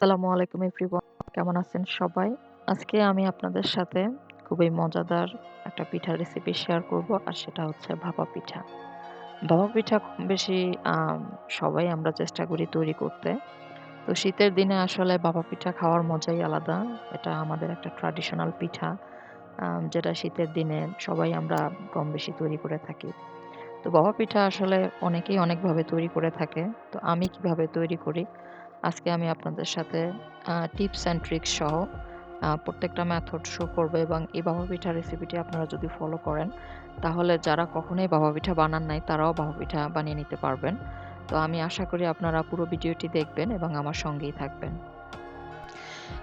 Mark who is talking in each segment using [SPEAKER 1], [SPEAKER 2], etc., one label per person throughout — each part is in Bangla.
[SPEAKER 1] আসসালামু আলাইকুম এভরিওয়ান। কেমন আছেন সবাই? আজকে আমি আপনাদের সাথে খুবই মজাদার একটা পিঠার রেসিপি শেয়ার করব। আর সেটা হচ্ছে ভাপা পিঠা। ভাপা পিঠা কম বেশি আম সবাই আমরা চেষ্টা করি তৈরি করতে। তো শীতের দিনে আসলে ভাপা পিঠা খাওয়ার মজাই আলাদা। এটা আমাদের একটা ট্র্যাডিশনাল পিঠা। যেটা শীতের দিনে সবাই আমরা কম বেশি তৈরি করে থাকি। তো ভাপা পিঠা আসলে অনেকেই অনেকভাবে তৈরি করে থাকে। তো আমি কিভাবে তৈরি করি আজকে আমি আপনাদের সাথে টিপস অ্যান্ড ট্রিকস সহ প্রত্যেকটা মেথড শো করব এবং এই ভাপা পিঠার রেসিপিটি আপনারা যদি ফলো করেন, তাহলে যারা কখনোই ভাপা পিঠা বানান নাই তারাও ভাপা পিঠা বানিয়ে নিতে পারবেন। তো আমি আশা করি আপনারা পুরো ভিডিওটি দেখবেন এবং আমার সঙ্গেই থাকবেন।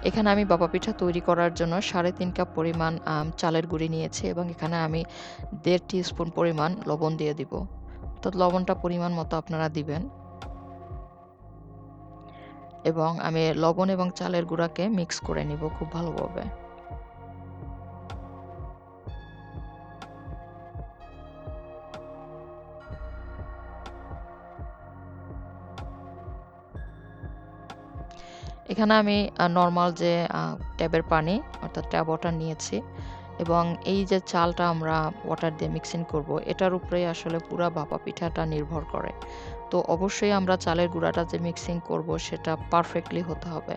[SPEAKER 1] এখানে আমি ভাপা পিঠা তৈরি করার জন্য ৩.৫ কাপ পরিমাণ চালের গুঁড়ি নিয়েছি এবং এখানে আমি ১.৫ টিস্পুন পরিমাণ লবণ দিয়ে দিব। অর্থাৎ লবণটা পরিমাণ মতো আপনারা দিবেন। এবং আমি লবণ এবং চালের গুঁড়াকে মিক্স করে নিব খুব ভালোভাবে। এখানে আমি নরমাল যে ট্যাপের পানি অর্থাৎ ট্যাপ ওয়াটার নিয়েছি এবং এই যে চালটা আমরা ওয়াটার দিয়ে মিক্সিং করব, এটার উপরেই আসলে পুরা ভাপা পিঠাটা নির্ভর করে। তো অবশ্যই আমরা চালের গুঁড়াটা যে মিক্সিং করব সেটা পারফেক্টলি হতে হবে।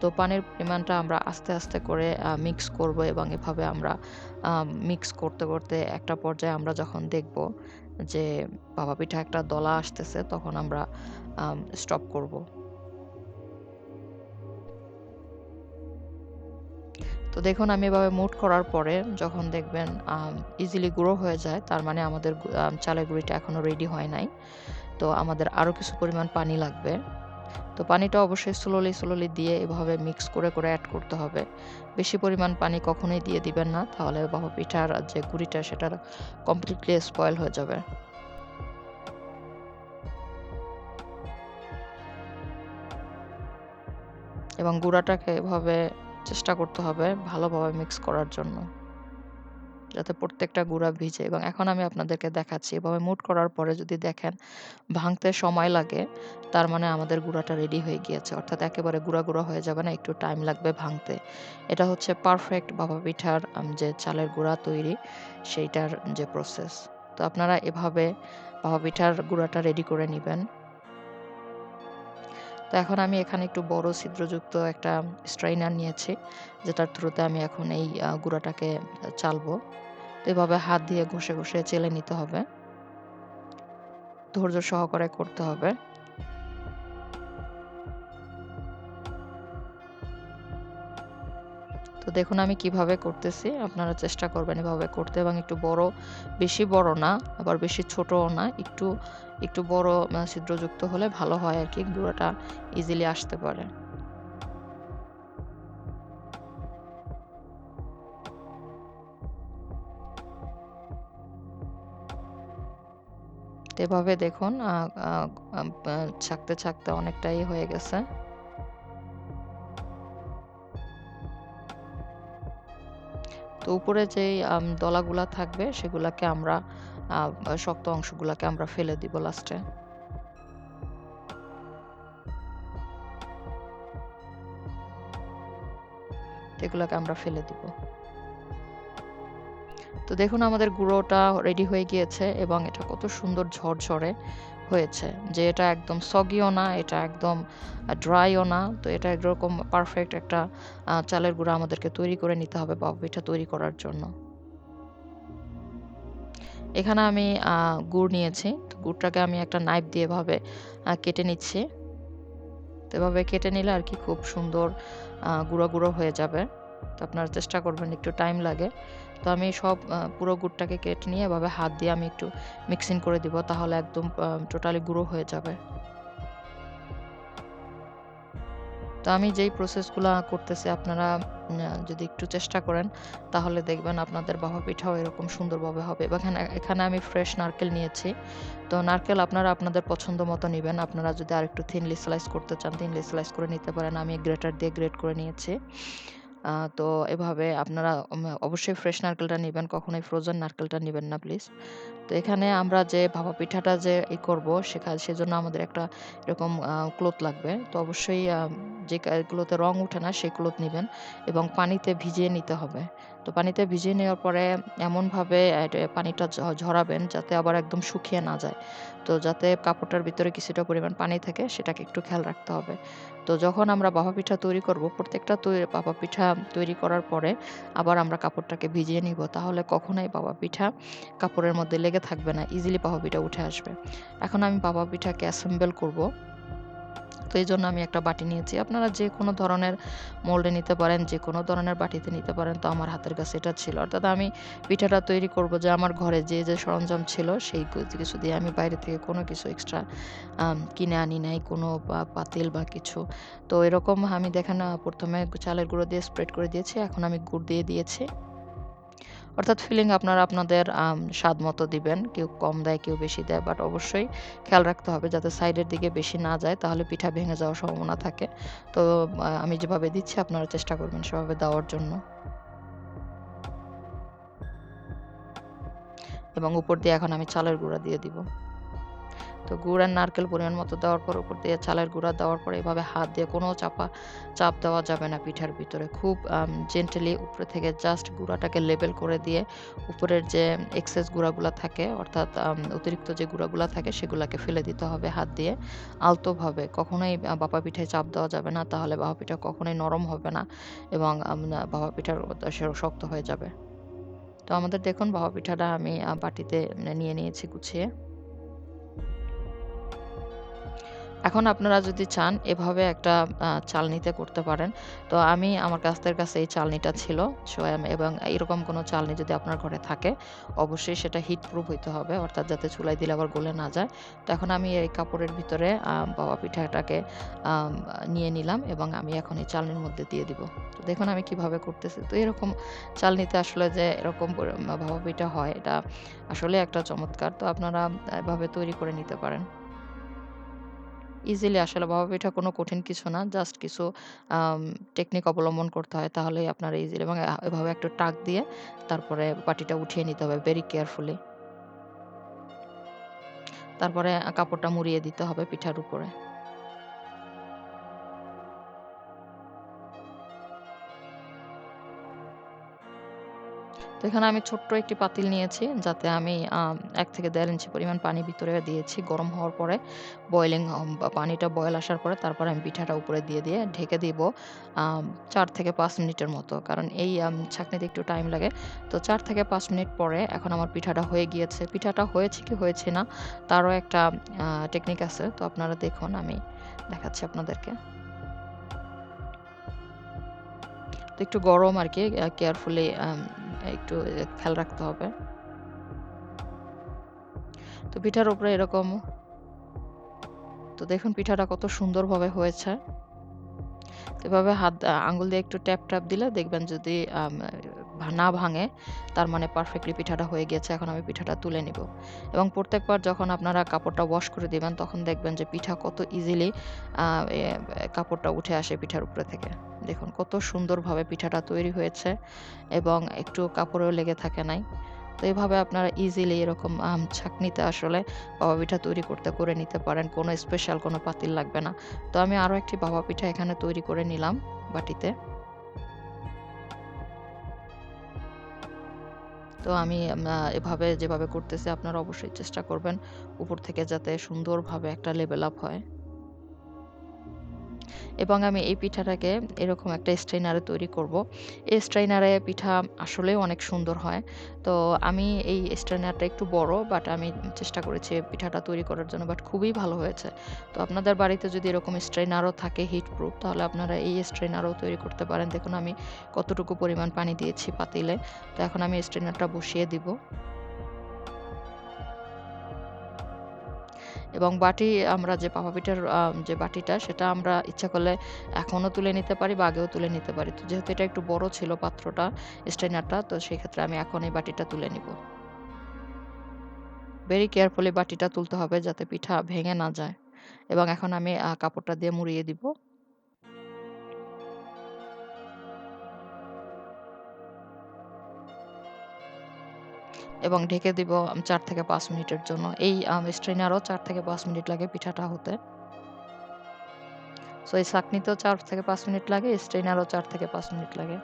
[SPEAKER 1] তো পানির পরিমাণটা আমরা আস্তে, আস্তে করে মিক্স করব এবং এভাবে আমরা মিক্স করতে, করতে একটা পর্যায়ে আমরা যখন দেখব যে ভাপা পিঠা একটা দলা আসতেছে, তখন আমরা স্টপ করব। তো দেখুন আমি এভাবে মুট করার পরে যখন দেখবেন ইজিলি গুঁড়ো হয়ে যায়, তার মানে আমাদের চালের গুঁড়িটা এখনো রেডি হয় নাই। তো আমাদের আরো কিছু পরিমাণ পানি লাগবে। তো পানিটা অবশ্যই স্লোলি, স্লোলি দিয়ে এভাবে মিক্স করে, করে এড করতে হবে। বেশি পরিমাণ পানি কখনোই দিয়ে দিবেন না। তাহলে ভাপা পিঠার যে গুঁড়িটা সেটা কমপ্লিটলি স্পয়েল হয়ে যাবে। এবং গুঁড়াটাকে এভাবে চেষ্টা করতে হবে ভালোভাবে মিক্স করার জন্য। যাতে প্রত্যেকটা গুঁড়া ভিজে এবং এখন আমি আপনাদেরকে দেখাচ্ছি। এভাবে মুট করার পরে যদি দেখেন ভাঙতে সময় লাগে, তার মানে আমাদের গুঁড়াটা রেডি হয়ে গিয়েছে। অর্থাৎ একেবারে গুঁড়া, গুঁড়া হয়ে যাবে না, একটু টাইম লাগবে ভাঙতে। এটা হচ্ছে পারফেক্ট ভাপা পিঠার যে চালের গুঁড়া তৈরি, সেইটার যে প্রসেস। তো আপনারা এভাবে ভাপা পিঠার গুঁড়াটা রেডি করে নিবেন। তো এখন আমি এখানে একটু বড় ছিদ্রযুক্ত একটা স্ট্রেইনার নিয়েছি, যেটার থ্রুতে আমি এখন এই গুঁড়াটাকে চালবো। তো এভাবে হাত দিয়ে ঘষে, ঘষে চেলে নিতে হবে। ধৈর্য সহকারে করতে হবে। তো দেখুন আমি কিভাবে করতেছি। আপনারা চেষ্টা করবেন এভাবে করতে এবং একটু বড়, বেশি বড় না, আবার বেশি ছোটও না। একটু, একটু বড় ছিদ্রযুক্ত হলে ভালো হয় আরকি। গুঁড়াটা ইজিলি আসতে পারে। তো এভাবে দেখুন আ আ আম আ ছাঁকতে, ছাঁকতে অনেকটাই হয়ে গেছে। তো উপরে যেই দলাগুলা থাকবে সেগুলাকে আমরা আ শক্ত অংশগুলাকে আমরা ফেলে দিব লাস্টে। তো এগুলাকে আমরা ফেলে দিব। তো দেখুন আমাদের গুঁড়োটা রেডি হয়ে গিয়েছে এবং এটা কত সুন্দর ঝরঝরে হয়েছে। যে এটা একদম সগিও না, এটা একদম ড্রাইও না। তো এটা একরকম পারফেক্ট একটা চালের গুঁড়া আমাদেরকে তৈরি করে নিতে হবে ভাপা পিঠা তৈরি করার জন্য। এখানে আমি গুড় নিয়েছি। তো গুড়টাকে আমি একটা নাইফ দিয়ে এভাবে কেটে নিচ্ছি। তো এভাবে কেটে নিলে আরকি খুব সুন্দর গুঁড়ো, গুঁড়ো হয়ে যাবে। তো আপনারা চেষ্টা করবেন, একটু টাইম লাগে। তো আমি সব পুরো গুড়টাকে কেটে নিয়ে এভাবে হাত দিয়ে আমি একটু মিক্সিং করে দিব। তাহলে একদম টোটালি গুঁড়ো হয়ে যাবে। তো আমি যেই প্রসেসগুলা করতেছি আপনারা যদি একটু চেষ্টা করেন, তাহলে দেখবেন আপনাদের ভাপা পিঠাও এরকম সুন্দরভাবে হবে। এবং এখানে এখানে আমি ফ্রেশ নারকেল নিয়েছি। তো নারকেল আপনারা আপনাদের পছন্দ মতো নিবেন। আপনারা যদি আরেকটু থিনলি স্লাইস করতে চান, থিনলি স্লাইস করে নিতে পারেন। আমি গ্রেটার দিয়ে গ্রেট করে নিয়েছি। তো এভাবে আপনারা অবশ্যই ফ্রেশ নারকেলটা নিবেন, কখনোই ফ্রোজেন নারকেলটা নিবেন না প্লিজ। তো এখানে আমরা যে ভাপা পিঠাটা যে করব সেজন্য আমাদের একটা এরকম ক্লথ লাগবে। তো অবশ্যই যে গুলোতে রং উঠে না সেই ক্লথ নিবেন এবং পানিতে ভিজিয়ে নিতে হবে। তো পানিতে ভিজিয়ে নেওয়ার পরে এমনভাবে পানিটা ঝরাবেন যাতে আবার একদম শুকিয়ে না যায়। তো যাতে কাপড়টার ভিতরে কিছুটা পরিমাণ পানি থাকে সেটাকে একটু খেয়াল রাখতে হবে। তো যখন আমরা ভাপা পিঠা তৈরি করব, প্রত্যেকটা ভাপা পিঠা তৈরি করার পরে আবার আমরা কাপড়টাকে ভিজিয়ে নিব। তাহলে কখনোই ভাপা পিঠা কাপড়ের মধ্যে লেগে থাকবে না। ইজিলি ভাপা পিঠা উঠে আসবে। এখন আমি ভাপা পিঠাকে অ্যাসেম্বল করব। তো এইজন্য আমি একটা বাটি নিয়েছি। আপনারা যেকোনো ধরনের মোল্ডে নিতে পারেন, যেকোনো ধরনের বাটিতে নিতে পারেন। তো আমার হাতের কাছে এটা ছিল। অর্থাৎ আমি পিঠাটা তৈরি করব যে আমার ঘরে যে সরঞ্জাম ছিল সেই কিছু দিয়ে, আমি বাইরে থেকে কোনো কিছু এক্সট্রা কিনে আনি নাই, কোনো পাতিল বা কিছু। তো এরকম আমি দেখেন ১ম এ চালের গুঁড়ো দিয়ে স্প্রেড করে দিয়েছি। এখন আমি গুড় দিয়ে দিয়েছি। অর্থাৎ ফিলিং আপনারা আপনাদের স্বাদ মতো দিবেন। কেউ কম দেয়, কেউ বেশি দেয়। বাট অবশ্যই খেয়াল রাখতে হবে যাতে সাইডের দিকে বেশি না যায়, তাহলে পিঠা ভেঙে যাওয়ার সম্ভাবনা থাকে। তো আমি যেভাবে দিচ্ছি আপনারা চেষ্টা করবেন সেভাবে দেওয়ার জন্য। এবং উপর দিয়ে এখন আমি চালের গুঁড়া দিয়ে দিব। তো গুড় আর নারকেল পরিমাণ মতো দেওয়ার পর উপর দিয়ে চালের গুঁড়া দেওয়ার পরে এভাবে হাত দিয়ে কোনো চাপ দেওয়া যাবে না পিঠার ভিতরে। খুব জেন্টালি উপরে থেকে জাস্ট গুঁড়াটাকে লেবেল করে দিয়ে উপরের যে এক্সেস গুঁড়াগুলা থাকে, অর্থাৎ অতিরিক্ত যে গুঁড়াগুলা থাকে সেগুলাকে ফেলে দিতে হবে হাত দিয়ে আলতোভাবে। কখনোই ভাপা পিঠায় চাপ দেওয়া যাবে না, তাহলে ভাপা পিঠা কখনোই নরম হবে না এবং ভাপা পিঠার শক্ত হয়ে যাবে। তো আমাদের দেখুন ভাপা পিঠাটা আমি বাটিতে নিয়ে নিয়েছি গুছিয়ে। এখন আপনারা যদি চান এভাবে একটা চালনিতে করতে পারেন। তো আমার কাছের কাছে এই চালনিটা ছিল। এবং এরকম কোনো চালনি যদি আপনার ঘরে থাকে, অবশ্যই সেটা হিট প্রুফ হইতে হবে। অর্থাৎ যাতে চুলায় দিলে আবার গলে না যায়। তো এখন আমি এই কাপড়ের ভিতরে ভাপা পিঠাটাকে আম নিয়ে নিলাম এবং আমি এখন এই চালনির মধ্যে দিয়ে দিব। তো দেখুন আমি কিভাবে করতেছি। তো এরকম চালনিতে আসলে যে এরকম ভাপা পিঠা হয়, এটা আসলে একটা চমৎকার। তো আপনারা এভাবে তৈরি করে নিতে পারেন। ইজিলি আসলে ভাপা পিঠা কোনো কঠিন কিছু না। জাস্ট কিছু আম টেকনিক অবলম্বন করতে হয়। তাহলেই আপনারা ইজিলি এবং এভাবে একটু টাক দিয়ে তারপরে বাটিটা উঠিয়ে নিতে হবে ভেরি কেয়ারফুলি। তারপরে কাপড়টা মুড়িয়ে দিতে হবে পিঠার উপরে। তো এখানে আমি ছোট্ট একটি পাতিল নিয়েছি যাতে আমি ১ থেকে ১.৫ ইঞ্চি পরিমাণ পানি ভিতরে দিয়েছি। গরম হওয়ার পরে বয়েলিং বা পানিটা বয়েল আসার পরে তারপরে আমি পিঠাটা উপরে দিয়ে ঢেকে দিব ৪ থেকে ৫ মিনিটের মতো। কারণ এই ছাঁকনিতে একটু টাইম লাগে। তো ৪ থেকে ৫ মিনিট পরে এখন আমার পিঠাটা হয়ে গিয়েছে। পিঠাটা হয়েছে কি হয়েছে না তারও একটা টেকনিক আছে। তো আপনারা দেখুন, আমি দেখাচ্ছি আপনাদেরকে। তো একটু গরম আরকি, কেয়ারফুলি একটু খেয়াল রাখতে হবে। তো পিঠার উপরে এরকম, তো দেখুন পিঠাটা কত সুন্দরভাবে হয়েছে। তো এভাবে আঙ্গুল দিয়ে একটু ট্যাপ দিলে দেখবেন যদি না ভাঙে, তার মানে পারফেক্টলি পিঠাটা হয়ে গিয়েছে। এখন আমি পিঠাটা তুলে নিব। এবং প্রত্যেকবার যখন আপনারা কাপড়টা ওয়াশ করে দিবেন তখন দেখবেন যে পিঠা কত ইজিলি আ এ কাপড়টা উঠে আসে পিঠার উপরে থেকে। দেখুন কত সুন্দরভাবে পিঠাটা তৈরি হয়েছে এবং একটু কাপড়েও লেগে থাকে নাই। তো এভাবে আপনারা ইজিলি এরকম ছাঁকনিতে আসলে ভাপা পিঠা তৈরি করে নিতে পারেন। কোনো স্পেশাল কোনো পাতিল লাগবে না। তো আমি আরো একটি ভাপা পিঠা এখানে তৈরি করে নিলাম বাটিতে। তো আমি এভাবে যেভাবে করতেছি আপনারা অবশ্যই চেষ্টা করবেন উপর থেকে যাতে সুন্দরভাবে একটা লেভেল আপ হয়। এবং আমি এই পিঠাটাকে এরকম একটা স্ট্রেইনারে তৈরি করব। এই স্ট্রেইনারে পিঠা আসলেও অনেক সুন্দর হয়। তো আমি এই স্ট্রেইনারটা একটু বড়, বাট আমি চেষ্টা করেছি পিঠাটা তৈরি করার জন্য, বাট খুবই ভালো হয়েছে। তো আপনাদের বাড়িতে যদি এরকম স্ট্রেইনারও থাকে হিট প্রুফ, তাহলে আপনারা এই স্ট্রেইনারও তৈরি করতে পারেন। দেখুন আমি কতটুকু পরিমাণ পানি দিয়েছি পাতিলে। তো এখন আমি স্ট্রেইনারটা বসিয়ে দিব। এবং আমরা যে ভাপা পিঠার যে বাটিটা সেটা আমরা ইচ্ছা করলে এখনো তুলে নিতে পারি বা আগেও তুলে নিতে পারি। তো যেহেতু এটা একটু বড় ছিল পাত্রটা, স্ট্রেইনারটা, তো সেক্ষেত্রে আমি এখন এই বাটিটা তুলে নিব। ভেরি কেয়ারফুলি বাটিটা তুলতে হবে যাতে পিঠা ভেঙে না যায়। এবং এখন আমি কাপড়টা দিয়ে মুড়িয়ে দিব। এবং ঢেকে দিব ৪ থেকে ৫ মিনিটের জন্য। এই স্ট্রেনারও ৪ থেকে ৫ মিনিট লাগে পিঠাটা হতে। সো এই ছাঁকনিতেও ৪ থেকে ৫ মিনিট লাগে, স্ট্রেনারও ৪ থেকে ৫ মিনিট লাগে।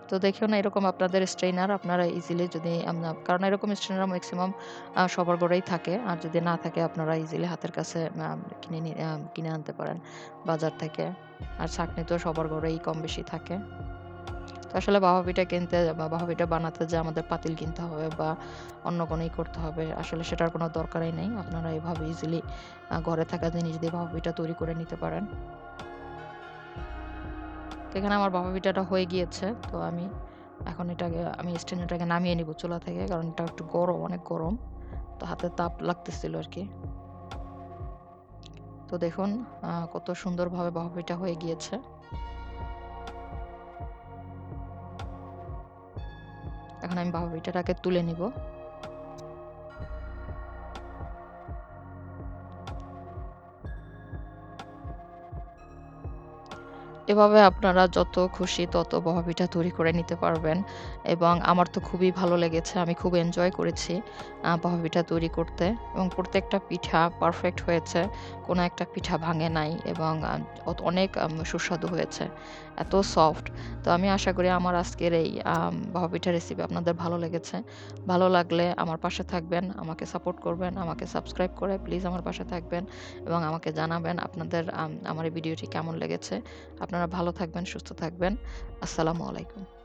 [SPEAKER 1] তো দেখুন এরকম আপনাদের স্ট্রেনার আপনারা ইজিলি যদি কারণ এরকম স্ট্রেনার ম্যাক্সিমাম সবার ঘরেই থাকে। আর যদি না থাকে আপনারা ইজিলি হাতের কাছে কিনে আনতে পারেন বাজার থেকে। আর ছাঁকনি তো সবার ঘরেই কম বেশি থাকে। তো আসলে ভাপা পিঠা কিনতে বা ভাপা পিঠা বানাতে যে আমাদের পাতিল কিনতে হবে বা অন্য কোনো করতে হবে, আসলে সেটার কোনো দরকারই নেই। আপনারা এভাবে ইজিলি ঘরে থাকা জিনিস দিয়ে ভাপা পিঠা তৈরি করে নিতে পারেন। তো এখানে আমার ভাপা পিঠাটা হয়ে গিয়েছে। তো এখন আমি স্ট্যান্ডটাকে নামিয়ে নিব চুলা থেকে, কারণ এটা একটু গরম, অনেক গরম। তো হাতে তাপ লাগতেছিল আর কি। তো দেখুন কত সুন্দরভাবে ভাপা পিঠা হয়ে গিয়েছে। এখন আমি ভাপা পিঠাটাকে তুলে নিব। এভাবে আপনারা যত খুশি তত ভাপা পিঠা তৈরি করে নিতে পারবেন এবং আমার তো খুবই ভালো লেগেছে। আমি খুব এনজয় করেছি ভাপা পিঠা তৈরি করতে এবং প্রত্যেকটা পিঠা পারফেক্ট হয়েছে। কোনো একটা পিঠা ভাঙে নাই এবং অনেক সুস্বাদু হয়েছে। এত সফট। তো আমি আশা করি আমার আজকের এই ভাপা পিঠা রেসিপি আপনাদের ভালো লেগেছে। ভালো লাগলে আমার পাশে থাকবেন, আমাকে সাপোর্ট করবেন, আমাকে সাবস্ক্রাইব করে প্লিজ আমার পাশে থাকবেন এবং আমাকে জানাবেন আপনাদের আমার এই ভিডিওটি কেমন লেগেছে। আপনারা ভালো থাকবেন, সুস্থ থাকবেন। আসসালামু আলাইকুম।